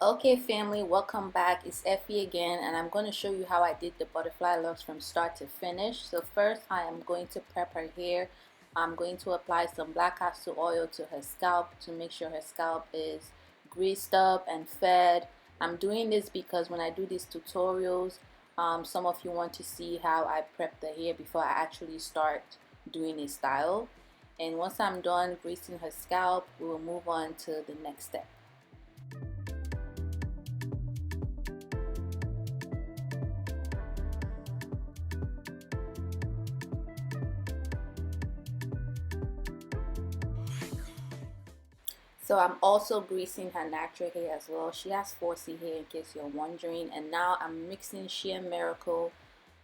Okay family, welcome back. It's Effie again, and I'm going to show you how I did the butterfly locks from start to finish. So first I am going to prep her hair. I'm going to apply some black castor oil to her scalp to make sure her scalp is greased up and fed. I'm doing this because when I do these tutorials, some of you want to see how I prep the hair before I actually start doing a style. And once I'm done greasing her scalp, we will move on to the next step. So I'm also greasing her natural hair as well. She has 4C hair in case you're wondering. And now I'm mixing Sheer Miracle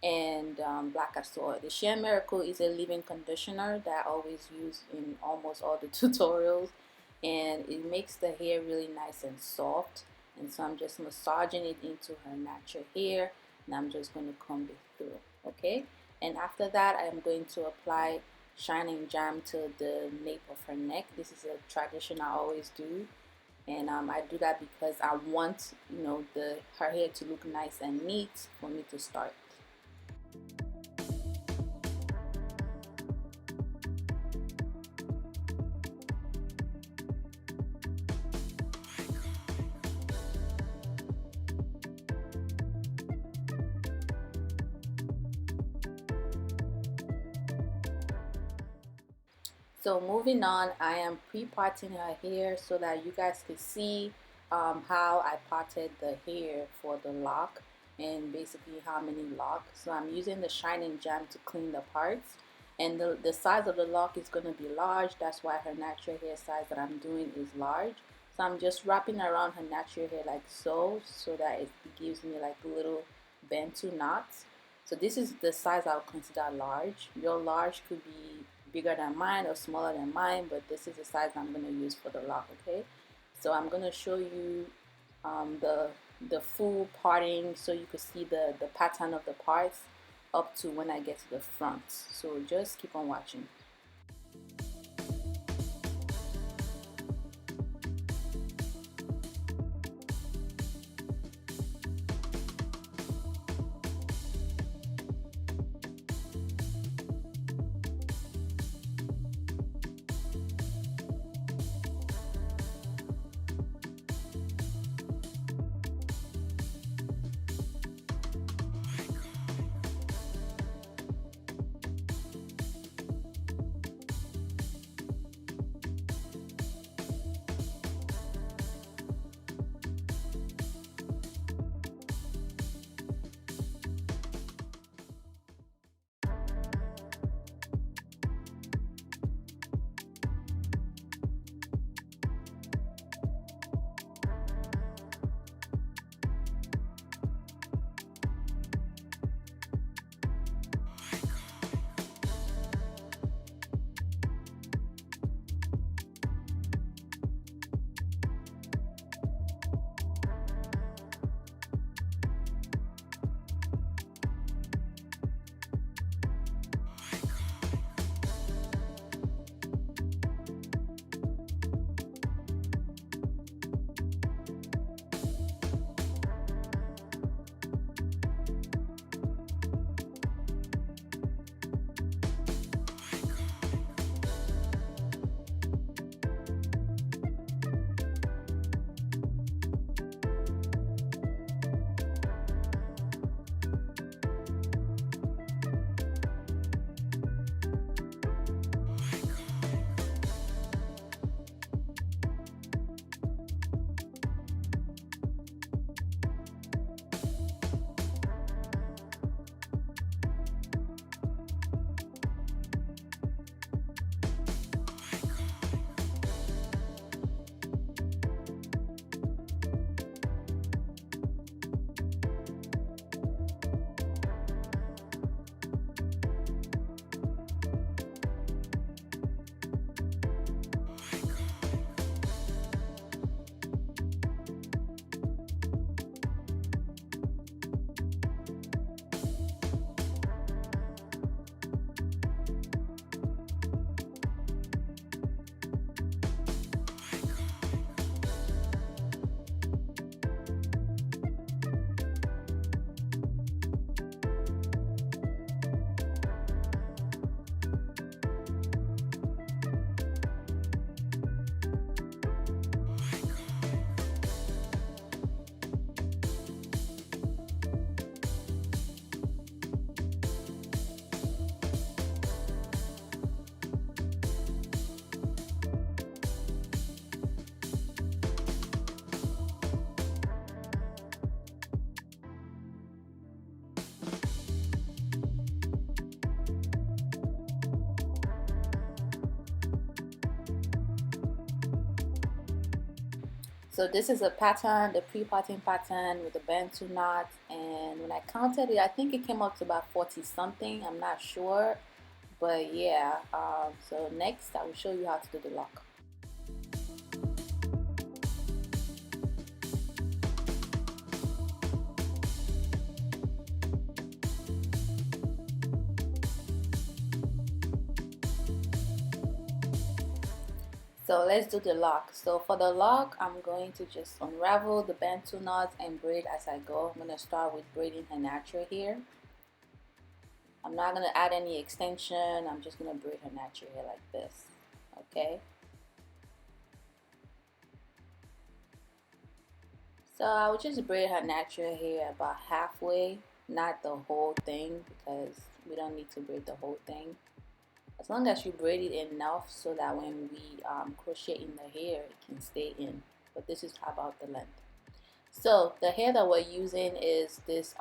and black castor oil. The Sheer Miracle is a leave-in conditioner that I always use in almost all the tutorials. And it makes the hair really nice and soft. And so I'm just massaging it into her natural hair. And I'm just going to comb it through. Okay. And after that, I'm going to apply shining jam to the nape of her neck. This is a tradition I always do, and I do that because I want her hair to look nice and neat for me to start. So moving on, I am pre-parting her hair so that you guys can see how I parted the hair for the lock and basically how many locks. So I'm using the shining jam to clean the parts, and the size of the lock is going to be large. That's why her natural hair size that I'm doing is large. So I'm just wrapping around her natural hair like so that it gives me like little bantu knots. So this is the size I would consider large. Your large could be bigger than mine or smaller than mine, but this is the size I'm going to use for the lock. Okay, so I'm going to show you the full parting so you can see the pattern of the parts up to when I get to the front. So just keep on watching. So this is a pattern, the pre-parting pattern with the bantu knot, and when I counted it, I think it came up to about 40 something. I'm not sure, but yeah. So next, I will show you how to do the lock. So let's do the lock. So for the lock, I'm going to just unravel the bantu knots and braid as I go. I'm going to start with braiding her natural here. I'm not going to add any extension. I'm just going to braid her natural hair like this. Okay. So I will just braid her natural hair about halfway, not the whole thing, because we don't need to braid the whole thing. As long as you braid it enough so that when we crochet in the hair, it can stay in. But this is about the length. So the hair that we're using is this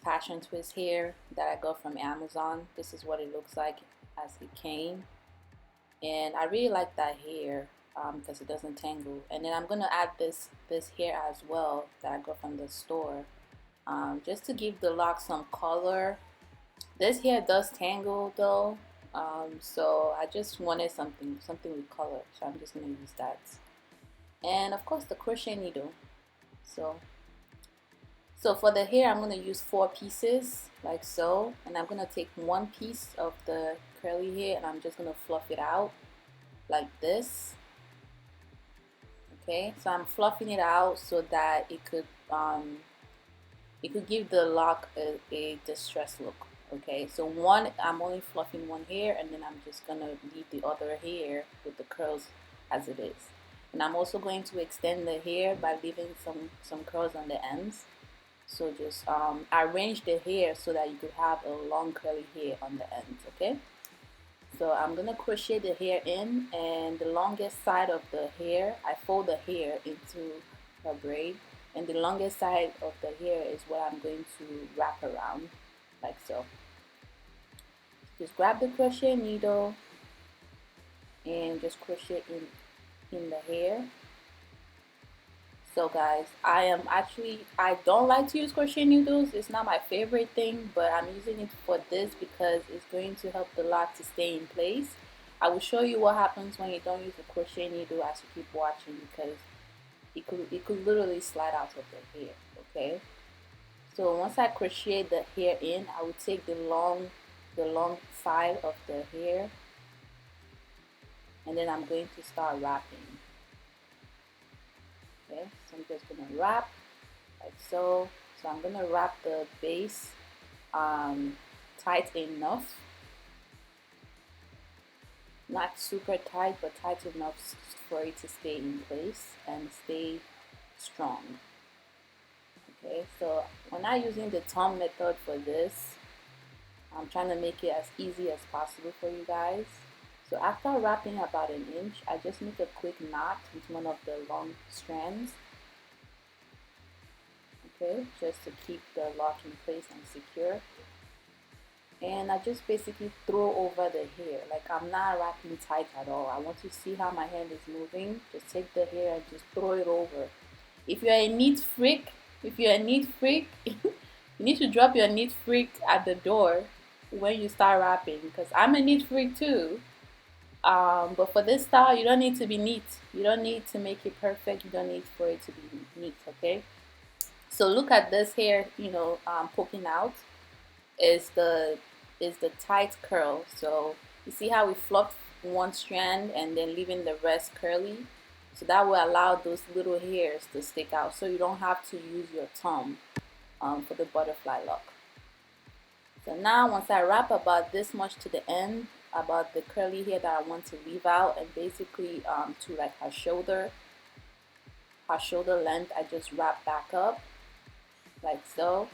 passion twist hair that I got from Amazon. This is what it looks like as it came, and I really like that hair because it doesn't tangle. And then I'm gonna add this hair as well that I got from the store, just to give the lock some color. This hair does tangle though, so I just wanted something with color, so I'm just gonna use that. And of course the crochet needle. So for the hair, I'm going to use 4 pieces like so, and I'm going to take one piece of the curly hair and I'm just going to fluff it out like this. Okay, so I'm fluffing it out so that it could give the lock a distressed look. Okay, so I'm only fluffing one hair, and then I'm just going to leave the other hair with the curls as it is. And I'm also going to extend the hair by leaving some curls on the ends. So just arrange the hair so that you could have a long curly hair on the ends. Okay, so I'm gonna crochet the hair in, and the longest side of the hair, I fold the hair into a braid, and the longest side of the hair is what I'm going to wrap around like so. Just grab the crochet needle and just crochet in the hair. So guys, I don't like to use crochet needles. It's not my favorite thing, but I'm using it for this because it's going to help the lock to stay in place. I will show you what happens when you don't use a crochet needle as you keep watching, because it could literally slide out of the hair. Okay, so once I crochet the hair in, I will take the long side of the hair, and then I'm going to start wrapping. Okay, so I'm just gonna wrap like so. So I'm gonna wrap the base tight enough, not super tight, but tight enough for it to stay in place and stay strong. Okay, so we're not using the thumb method for this. I'm trying to make it as easy as possible for you guys. So after wrapping about an inch, I just make a quick knot with one of the long strands. Okay, just to keep the lock in place and secure. And I just basically throw over the hair. Like, I'm not wrapping tight at all. I want to see how my hand is moving. Just take the hair and just throw it over. If you're a neat freak, you need to drop your neat freak at the door when you start wrapping, because I'm a neat freak too. But for this style, you don't need to be neat. You don't need to make it perfect. You don't need for it to be neat, okay? So look at this hair, poking out is the tight curl. So you see how we fluffed one strand and then leaving the rest curly? So that will allow those little hairs to stick out, so you don't have to use your thumb for the butterfly lock. So now once I wrap about this much to the end, about the curly hair that I want to leave out, and basically to like her shoulder length, I just wrap back up like so.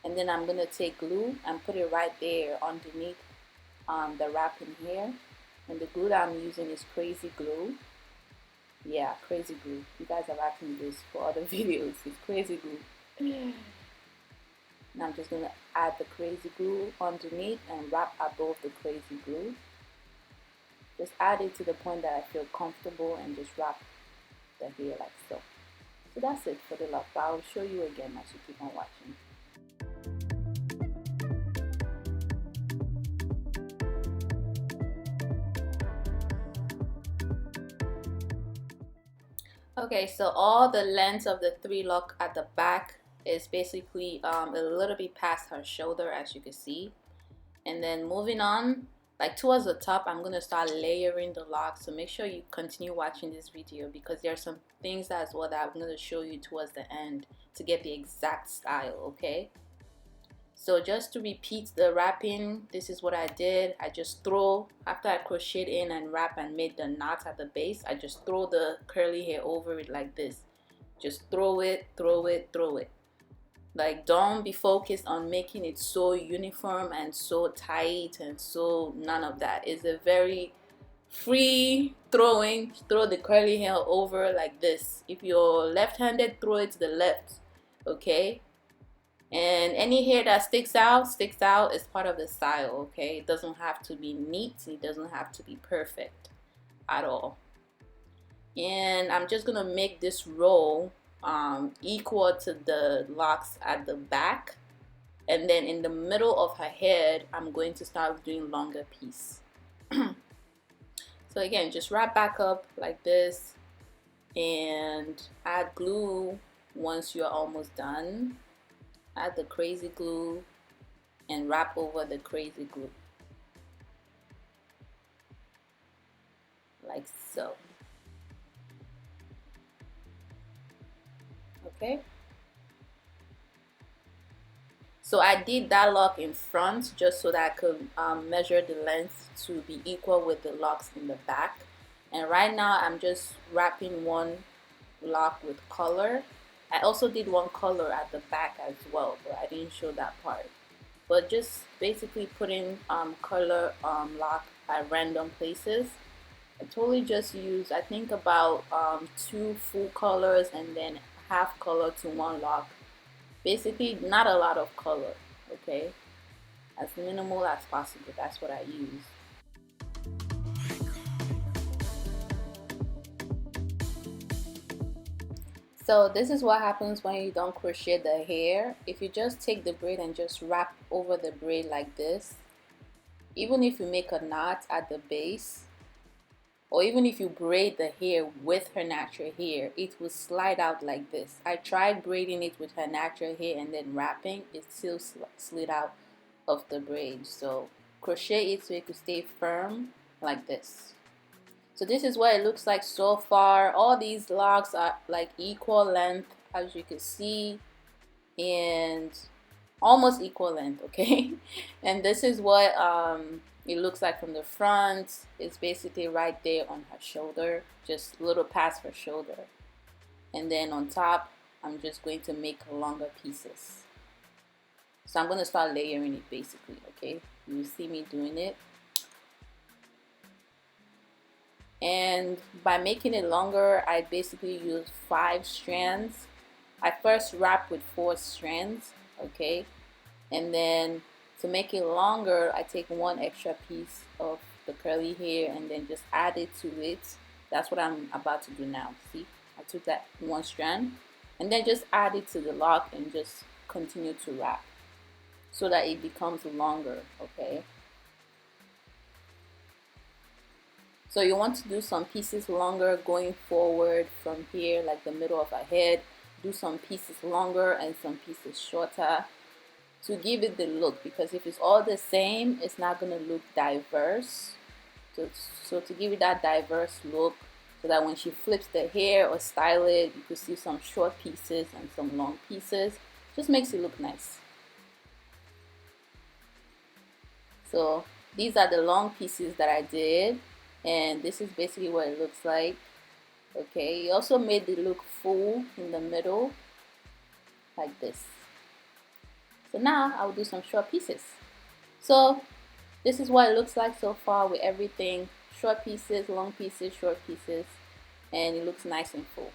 And then I'm going to take glue and put it right there underneath the wrapping hair. And the glue that I'm using is crazy glue. Yeah, crazy glue. You guys have asked me this for other videos. It's crazy glue. And I'm just going to add the crazy glue underneath and wrap above the crazy glue. Just add it to the point that I feel comfortable and just wrap the hair like so. So that's it for the lock, but I'll show you again as you keep on watching. Okay, so all the length of the 3 lock at the back is basically a little bit past her shoulder, as you can see. And then moving on, like towards the top, I'm gonna start layering the locks. So make sure you continue watching this video because there are some things as well that I'm gonna show you towards the end to get the exact style, okay? So just to repeat the wrapping, this is what I did. I just throw, after I crocheted in and wrap and made the knot at the base, I just throw the curly hair over it like this. Just throw it, throw it, throw it. Like, don't be focused on making it so uniform and so tight and so none of that. It's a very free throwing. Throw the curly hair over like this. If you're left-handed, throw it to the left, okay? And any hair that sticks out is part of the style, okay? It doesn't have to be neat. It doesn't have to be perfect at all. And I'm just gonna make this roll equal to the locks at the back, and then in the middle of her head I'm going to start doing longer piece. So again, just wrap back up like this and add glue once you're almost done. Add the crazy glue and wrap over the crazy glue like so. Okay, so I did that lock in front just so that I could measure the length to be equal with the locks in the back. And right now I'm just wrapping one lock with color. I also did one color at the back as well, but I didn't show that part. But just basically putting color lock at random places. I totally just used, I think, about 2 full colors and then half color to one lock. Basically not a lot of color, okay? As minimal as possible. That's what I use. So this is what happens when you don't crochet the hair. If you just take the braid and just wrap over the braid like this, even if you make a knot at the base, or even if you braid the hair with her natural hair, it will slide out like this. I tried braiding it with her natural hair and then wrapping, it still slid out of the braid. So crochet it so it could stay firm like this. So this is what it looks like so far. All these locks are like equal length, as you can see, and almost equal length, okay? And this is what it looks like from the front. It's basically right there on her shoulder, just a little past her shoulder. And then on top, I'm just going to make longer pieces. So I'm going to start layering it basically, okay? You see me doing it. And by making it longer, I basically use 5 strands. I first wrap with 4 strands, okay? And then to make it longer, I take 1 extra piece of the curly hair and then just add it to it. That's what I'm about to do now. See, I took that 1 strand and then just add it to the lock and just continue to wrap so that it becomes longer, okay? So you want to do some pieces longer going forward from here, like the middle of her head. Do some pieces longer and some pieces shorter to give it the look, because if it's all the same, it's not going to look diverse. So to give it that diverse look, so that when she flips the hair or style it, you can see some short pieces and some long pieces. Just makes it look nice. So these are the long pieces that I did, and this is basically what it looks like. Okay, you also made it look full in the middle like this. So now I'll do some short pieces. So this is what it looks like so far with everything. Short pieces, long pieces, short pieces, and it looks nice and full.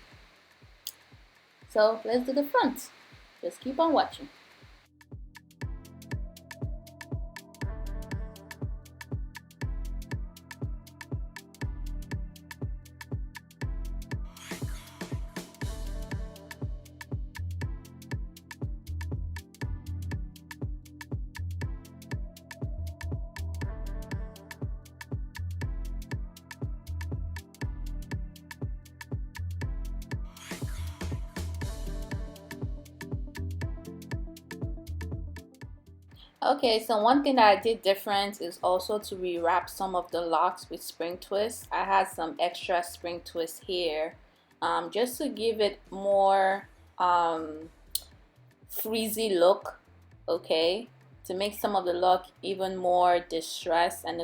So let's do the front. Just keep on watching. Okay, so one thing that I did different is also to rewrap some of the locks with spring twist. I had some extra spring twist here, just to give it more freezy look, okay, to make some of the lock even more distressed and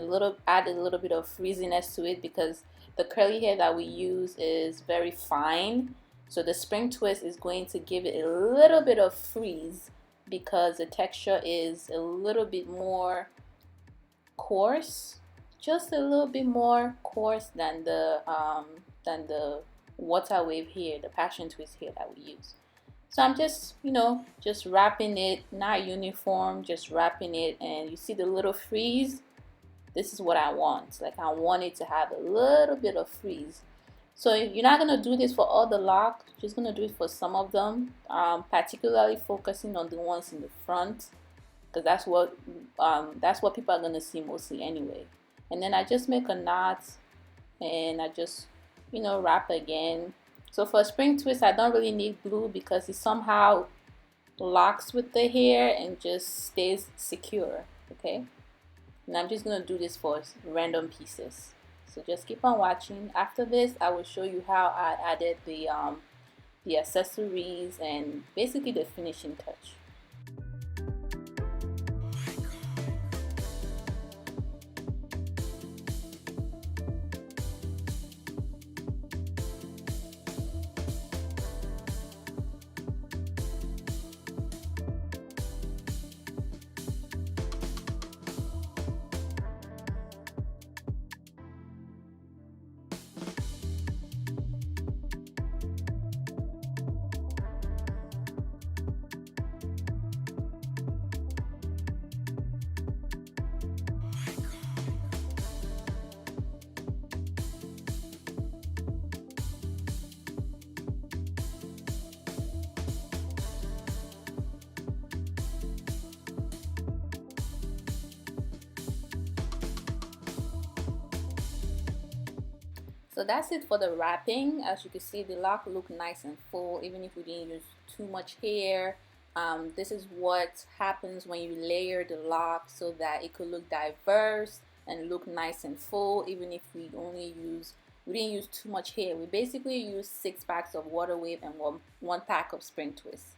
add a little bit of freeziness to it, because the curly hair that we use is very fine. So the spring twist is going to give it a little bit of freeze because the texture is a little bit more coarse, just a little bit more coarse than the water wave hair, the passion twist hair that we use. So I'm just, just wrapping it, not uniform, just wrapping it, and you see the little freeze. This is what I want. Like, I want it to have a little bit of freeze. So you're not gonna do this for all the lock, just gonna do it for some of them, particularly focusing on the ones in the front, because that's what people are gonna see mostly anyway. And then I just make a knot, and I just, wrap again. So for a spring twist, I don't really need glue because it somehow locks with the hair and just stays secure, okay? And I'm just gonna do this for random pieces. So just keep on watching. After this, I will show you how I added the accessories and basically the finishing touch. So that's it for the wrapping. As you can see, the lock look nice and full, even if we didn't use too much hair. This is what happens when you layer the lock so that it could look diverse and look nice and full, even if we didn't use too much hair. We basically used 6 packs of water wave and one pack of spring twist.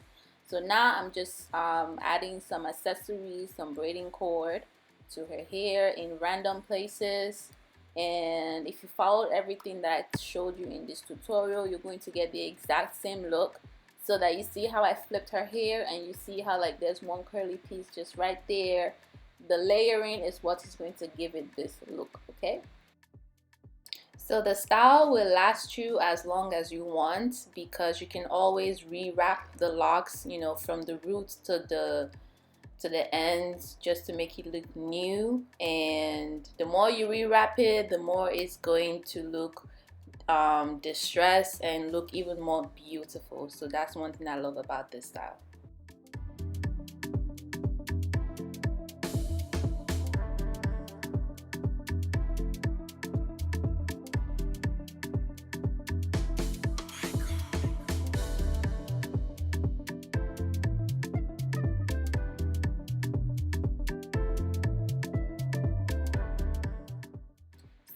So now I'm just adding some accessories, some braiding cord to her hair in random places. And if you followed everything that I showed you in this tutorial, you're going to get the exact same look. So that you see how I flipped her hair, and you see how like there's one curly piece just right there. The layering is what is going to give it this look, okay? So the style will last you as long as you want, because you can always rewrap the locks, from the roots to the ends, just to make it look new. And the more you rewrap it, the more it's going to look distressed and look even more beautiful. So that's one thing I love about this style.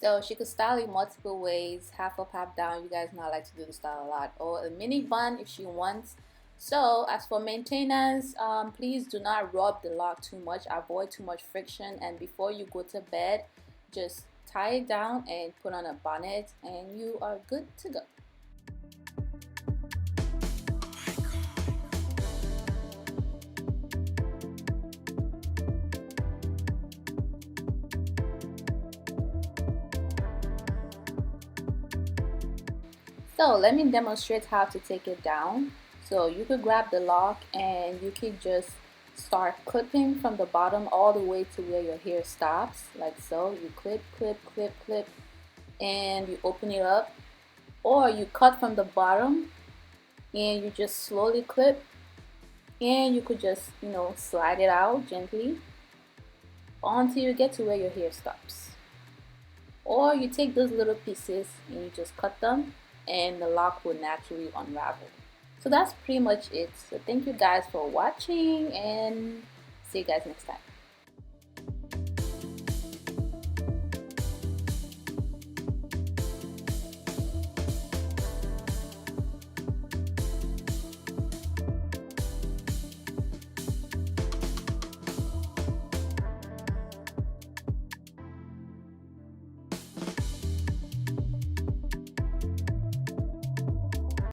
So she could style it multiple ways, half up, half down. You guys know I like to do the style a lot. Or a mini bun if she wants. So as for maintenance, please do not rub the lock too much. Avoid too much friction. And before you go to bed, just tie it down and put on a bonnet, and you are good to go. So let me demonstrate how to take it down. So you could grab the lock and you could just start clipping from the bottom all the way to where your hair stops, like so. You clip, clip, clip, clip, and you open it up. Or you cut from the bottom and you just slowly clip, and you could just, slide it out gently until you get to where your hair stops. Or you take those little pieces and you just cut them, and the lock will naturally unravel. So that's pretty much it. So thank you guys for watching, and see you guys next time.